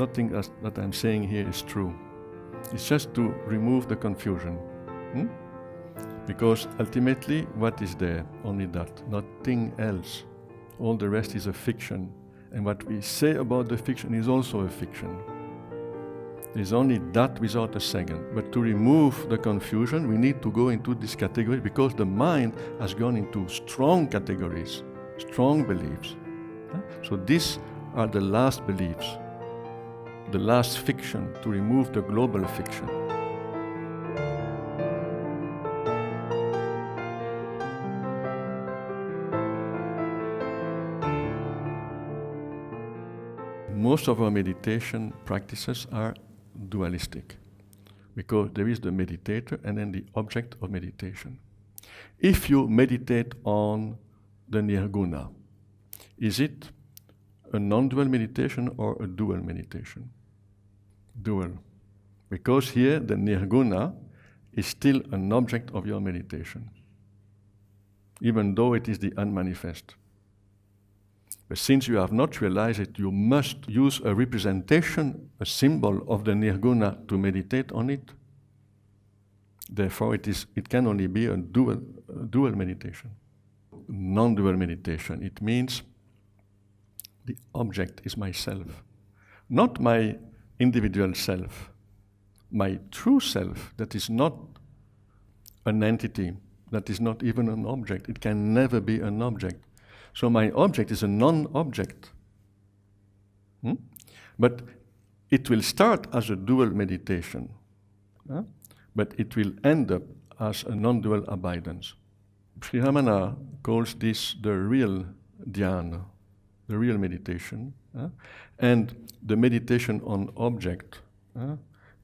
nothing that I'm saying here is true. It's just to remove the confusion. Because ultimately, what is there? Only that, nothing else. All the rest is a fiction. And what we say about the fiction is also a fiction. There's only that without a second. But to remove the confusion, we need to go into this category because the mind has gone into strong categories, strong beliefs. So these are the last beliefs, the last fiction, to remove the global fiction. Most of our meditation practices are dualistic because there is the meditator and then the object of meditation. If you meditate on the nirguna, is it a non-dual meditation or a dual meditation? Dual. Because here the nirguna is still an object of your meditation, even though it is the unmanifest. But since you have not realized it, you must use a representation, a symbol of the nirguna to meditate on it. Therefore, it can only be a dual meditation. Non-dual meditation, it means the object is myself, not my individual self, my true self that is not an entity, that is not even an object. It can never be an object. So my object is a non-object. But it will start as a dual meditation, but it will end up as a non-dual abidance. Sri Ramana calls this the real dhyana, the real meditation. And the meditation on object,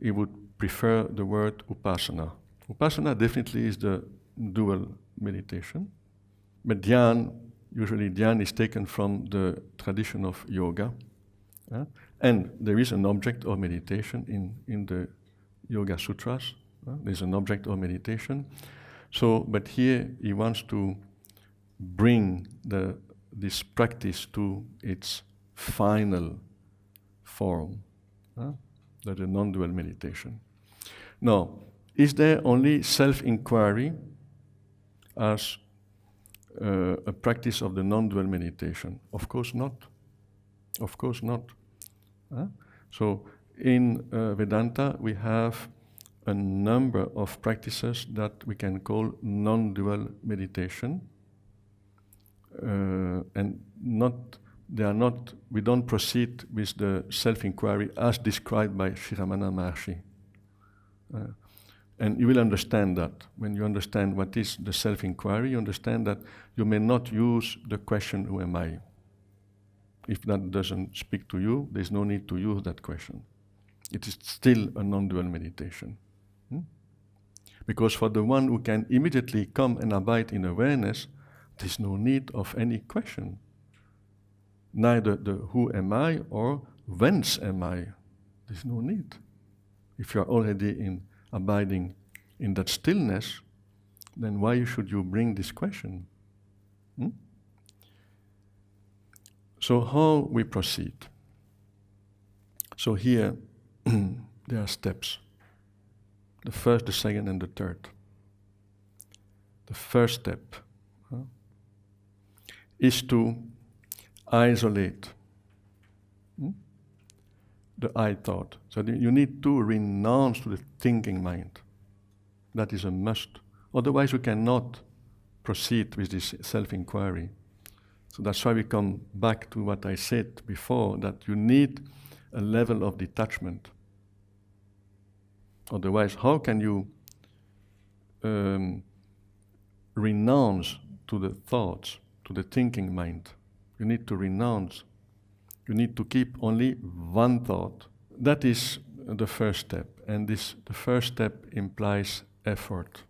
he would prefer the word upasana. Upasana definitely is the dual meditation. But dhyana, usually dhyana is taken from the tradition of yoga. And there is an object of meditation in the Yoga Sutras. There's an object of meditation. So, but here he wants to bring this practice to its final form, that is non-dual meditation. Now, is there only self-inquiry as a practice of the non-dual meditation? Of course not. Of course not. So in Vedanta, we have a number of practices that we can call non-dual meditation, and we don't proceed with the self-inquiry as described by Sri Ramana Maharshi. And you will understand that. When you understand what is the self-inquiry, you understand that you may not use the question, who am I? If that doesn't speak to you, there's no need to use that question. It is still a non-dual meditation. Because for the one who can immediately come and abide in awareness, there's no need of any question. Neither the who am I or whence am I. There's no need. If you're already abiding in that stillness, then why should you bring this question? So how we proceed? So here there are steps. The first, the second, and the third. The first step is to isolate the I thought. So you need to renounce to the thinking mind. That is a must. Otherwise you cannot proceed with this self-inquiry. So that's why we come back to what I said before, that you need a level of detachment. Otherwise, how can you renounce to the thoughts, to the thinking mind? You need to renounce. You need to keep only one thought. That is the first step. And the first step implies effort.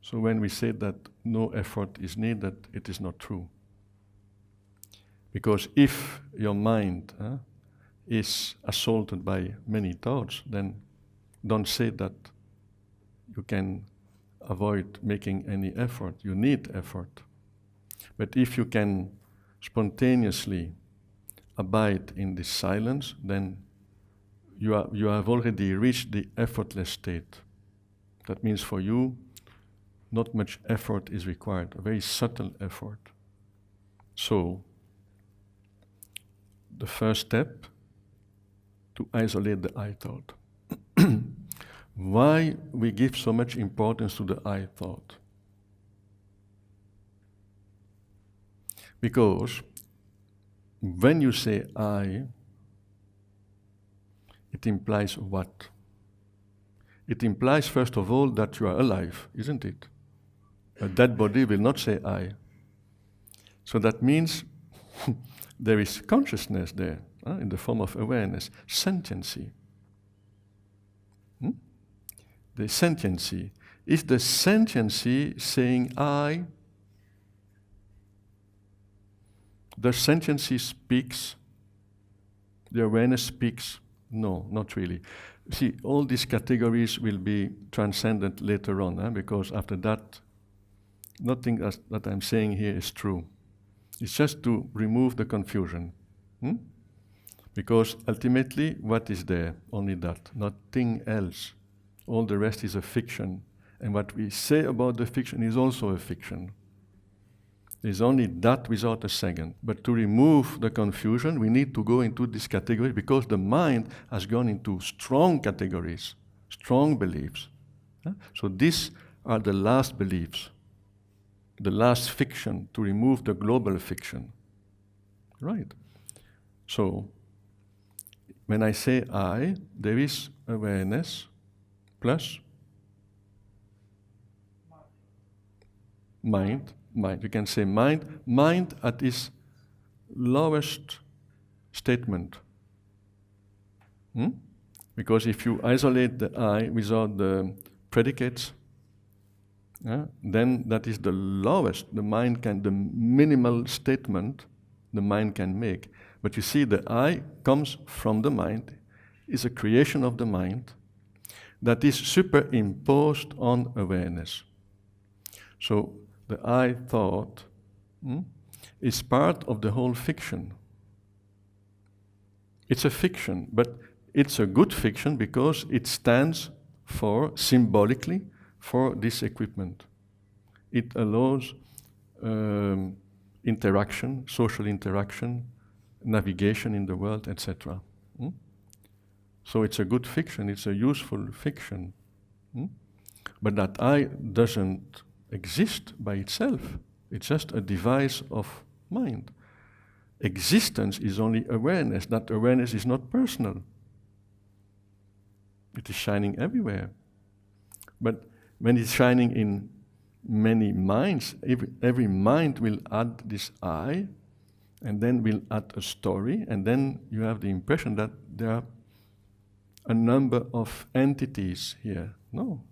So when we say that no effort is needed, it is not true. Because if your mind is assaulted by many thoughts, then don't say that you can avoid making any effort. You need effort. But if you can spontaneously abide in this silence, then you have already reached the effortless state. That means for you, not much effort is required, a very subtle effort. So, the first step, to isolate the I thought. Why we give so much importance to the I thought? Because when you say I, it implies what? It implies, first of all, that you are alive, isn't it? A dead body will not say I. So that means there is consciousness there, in the form of awareness, sentiency. The sentiency. Is the sentiency saying I? The sentiency speaks? The awareness speaks? No, not really. See, all these categories will be transcendent later on, because after that, nothing that I'm saying here is true. It's just to remove the confusion. Because ultimately, what is there? Only that, nothing else. All the rest is a fiction. And what we say about the fiction is also a fiction. There's only that without a second. But to remove the confusion, we need to go into this category because the mind has gone into strong categories, strong beliefs. So these are the last beliefs, the last fiction, to remove the global fiction. Right? So, when I say I, there is awareness plus mind. You can say mind at its lowest statement. Because if you isolate the I without the predicates, then that is the lowest the minimal statement the mind can make. But you see, the I comes from the mind, is a creation of the mind that is superimposed on awareness. So the I thought is part of the whole fiction. It's a fiction, but it's a good fiction because it stands for, symbolically, for this equipment. It allows interaction, social interaction, navigation in the world, etc. So it's a good fiction, it's a useful fiction. But that I doesn't exist by itself. It's just a device of mind. Existence is only awareness. That awareness is not personal. It is shining everywhere. But when it's shining in many minds, every mind will add this I, and then will add a story, and then you have the impression that there are a number of entities here. No,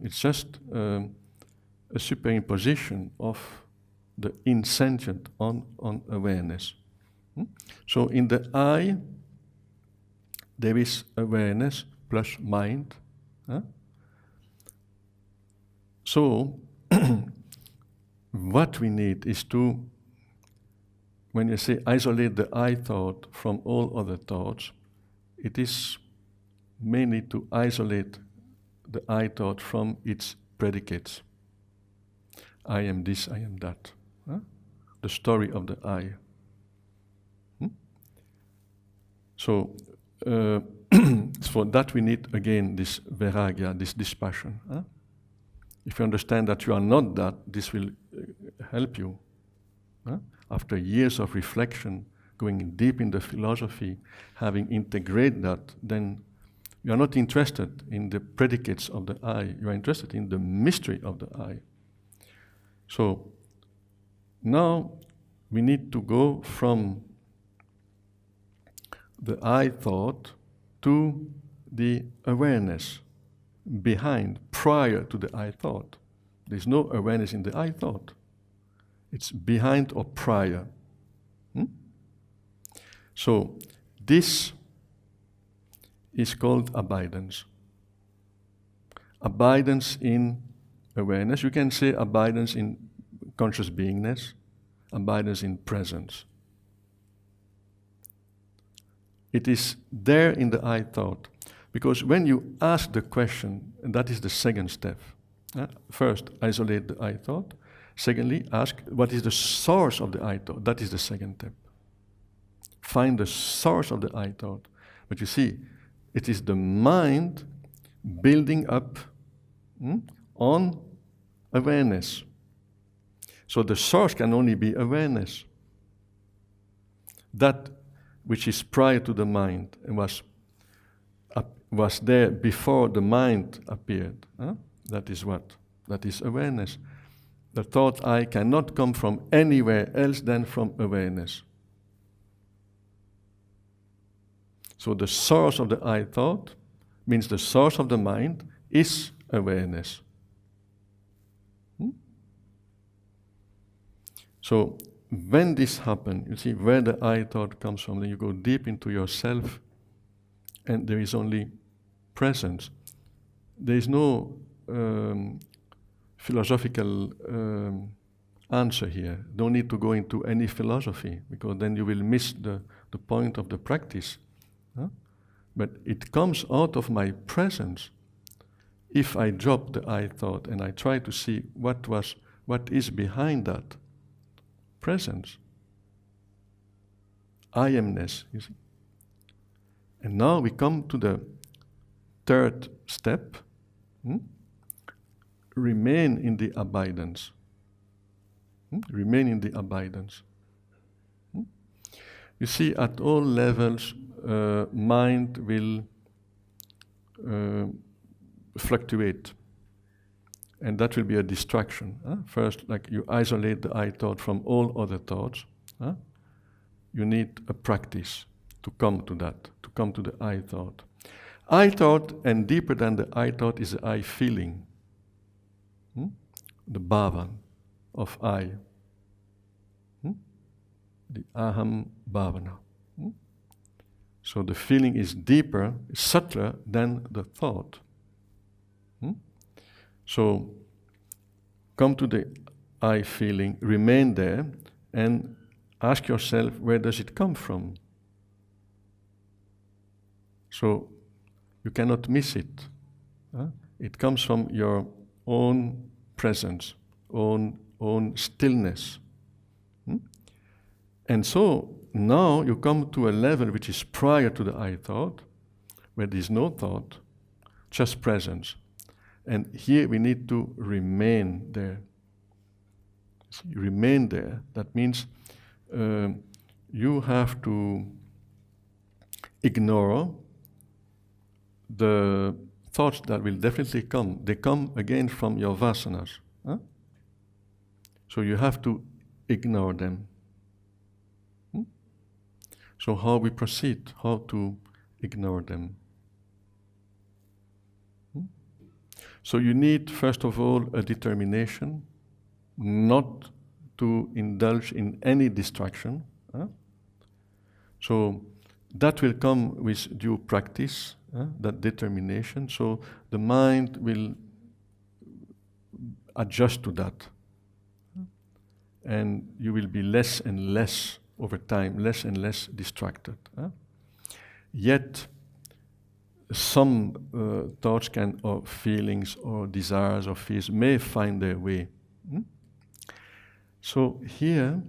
it's just a superimposition of the insentient on awareness. So in the I, there is awareness plus mind. So what we need is to, when you say isolate the I thought from all other thoughts, it is mainly to isolate the I thought from its predicates. I am this, I am that. The story of the I. So, for that we need, again, this vairagya, this dispassion. If you understand that you are not that, this will help you. After years of reflection, going deep in the philosophy, having integrated that, then you are not interested in the predicates of the I. You are interested in the mystery of the I. So now we need to go from the I thought to the awareness behind, prior to the I thought. There's no awareness in the I thought. It's behind or prior. So this is called abidance. Abidance in awareness. You can say abidance in conscious beingness, abidance in presence. It is there in the I thought. Because when you ask the question, and that is the second step. First, isolate the I thought. Secondly, ask what is the source of the I thought. That is the second step. Find the source of the I thought. But you see, it is the mind building up on awareness. So the source can only be awareness. That which is prior to the mind and was there before the mind appeared. That is what? That is awareness. The thought I cannot come from anywhere else than from awareness. So the source of the I thought means the source of the mind is awareness. So when this happens, you see where the I thought comes from, then you go deep into yourself and there is only presence. There is no philosophical answer here. Don't need to go into any philosophy because then you will miss the point of the practice. But it comes out of my presence. If I drop the I thought and I try to see what is behind that presence, I amness, you see. And now we come to the third step. Remain in the abidance. Remain in the abidance. You see, at all levels, mind will fluctuate. And that will be a distraction. First, like you isolate the I thought from all other thoughts. You need a practice to come to that, to come to the I thought. I thought, and deeper than the I thought, is the I feeling. The bhavan of I. The aham bhavana. So the feeling is deeper, subtler than the thought. So come to the I feeling, remain there, and ask yourself, where does it come from? So you cannot miss it. It comes from your own presence, own stillness. And so now you come to a level which is prior to the I thought, where there is no thought, just presence. And here we need to remain there. Remain there. That means you have to ignore the thoughts that will definitely come. They come again from your vasanas. So you have to ignore them. So how we proceed, how to ignore them. So you need, first of all, a determination not to indulge in any distraction. So that will come with due practice, that determination. So the mind will adjust to that. And you will be less and less over time, less and less distracted. Yet, some thoughts or feelings or desires or fears may find their way. So here,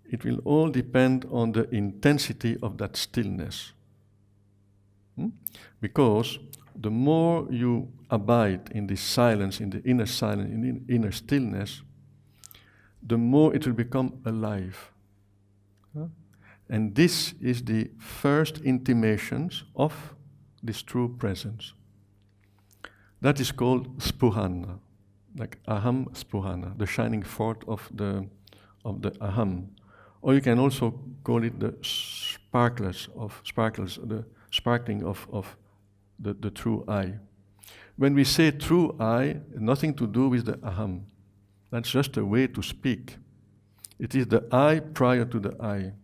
it will all depend on the intensity of that stillness. Because the more you abide in this silence, in the inner silence, in the inner stillness, the more it will become alive. And this is the first intimations of this true presence. That is called spuhana, like aham spuhana, the shining forth of the aham. Or you can also call it the sparkles, the sparkling of the true I. When we say true I, nothing to do with the aham. That's just a way to speak. It is the I prior to the I.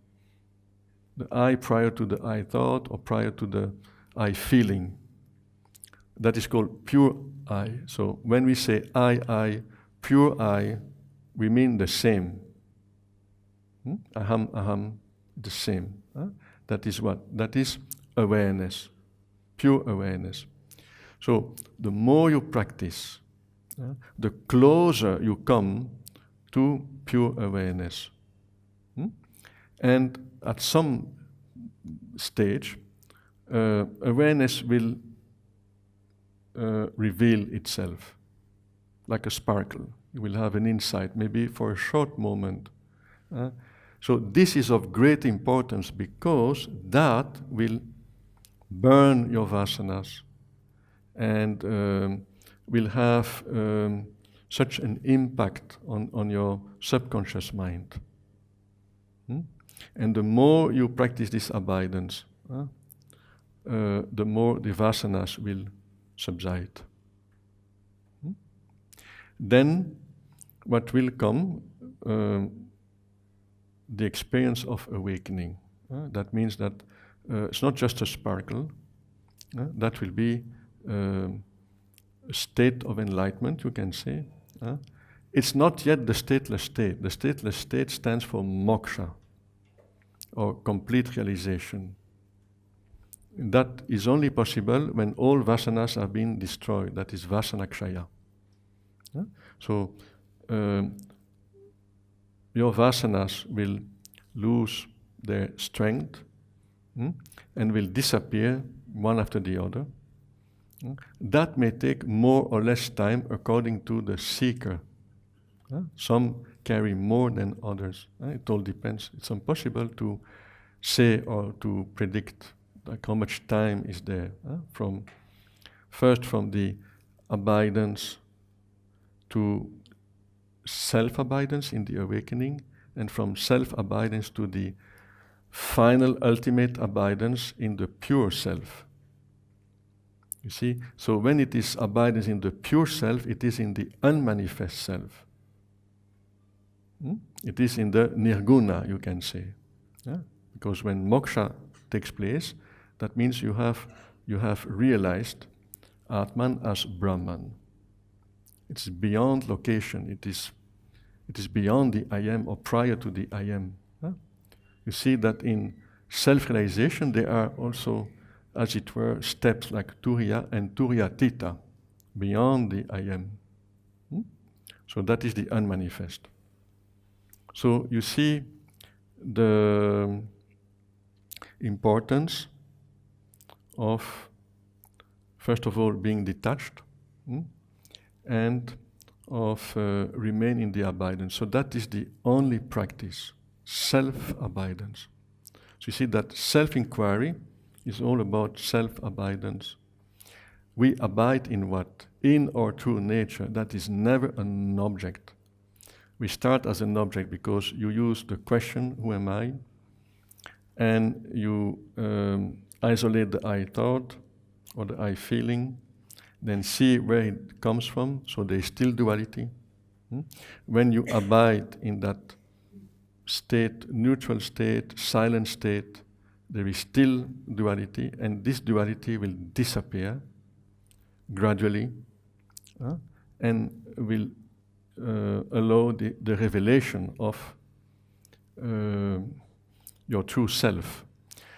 The I prior to the I thought or prior to the I feeling. That is called pure I. So when we say I, pure I, we mean the same. Aham, the same. That is what? That is awareness, pure awareness. So the more you practice, the closer you come to pure awareness. And at some stage, awareness will reveal itself like a sparkle. You will have an insight, maybe for a short moment. So this is of great importance because that will burn your vasanas and will have such an impact on your subconscious mind. And the more you practice this abidance, the more the vasanas will subside. Then what will come? The experience of awakening. That means that it's not just a sparkle. That will be a state of enlightenment, you can say. It's not yet the stateless state. The stateless state stands for moksha, or complete realization. That is only possible when all vasanas have been destroyed. That is vasanakshaya. So your vasanas will lose their strength and will disappear one after the other. That may take more or less time according to the seeker. Some carry more than others. It all depends. It's impossible to say or to predict like how much time is there. From the abidance to self-abidance in the awakening, and from self-abidance to the final ultimate abidance in the pure self. You see? So when it is abidance in the pure self, it is in the unmanifest self. It is in the nirguna, you can say. Because when moksha takes place, that means you have realized Atman as Brahman. It's beyond location. It is beyond the I am or prior to the I am. You see that in self-realization there are also, as it were, steps like Turiya and Turiyatita, beyond the I am. So that is the unmanifest. So you see the importance of, first of all, being detached, and of remain in the abidance. So that is the only practice, self-abidance. So you see that self-inquiry is all about self-abidance. We abide in what? In our true nature. That is never an object. We start as an object because you use the question, who am I? And you isolate the I thought or the I feeling, then see where it comes from, so there is still duality. When you abide in that state, neutral state, silent state, there is still duality, and this duality will disappear gradually and will allow the revelation of your true self.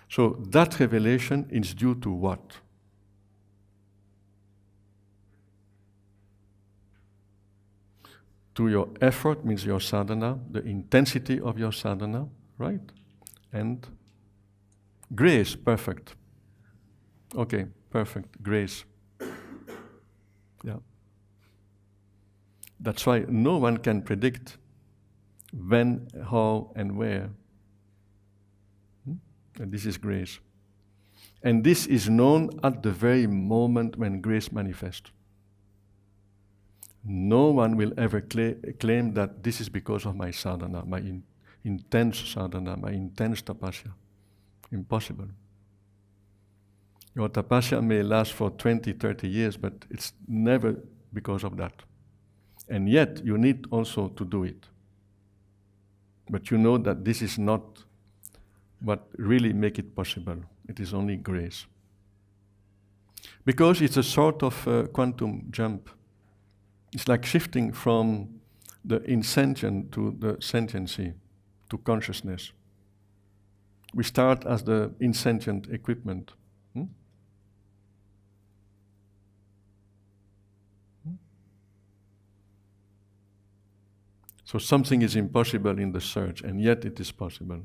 So that revelation is due to what? To your effort, means your sadhana, the intensity of your sadhana, right? And grace, perfect. Okay, perfect, grace. Yeah. That's why no one can predict when, how, and where. And this is grace. And this is known at the very moment when grace manifests. No one will ever claim that this is because of my sadhana, my intense sadhana, my intense tapasya. Impossible. Your tapasya may last for 20, 30 years, but it's never because of that. And yet, you need also to do it. But you know that this is not what really makes it possible. It is only grace. Because it's a sort of quantum jump. It's like shifting from the insentient to the sentiency, to consciousness. We start as the insentient equipment. So something is impossible in the search, and yet it is possible.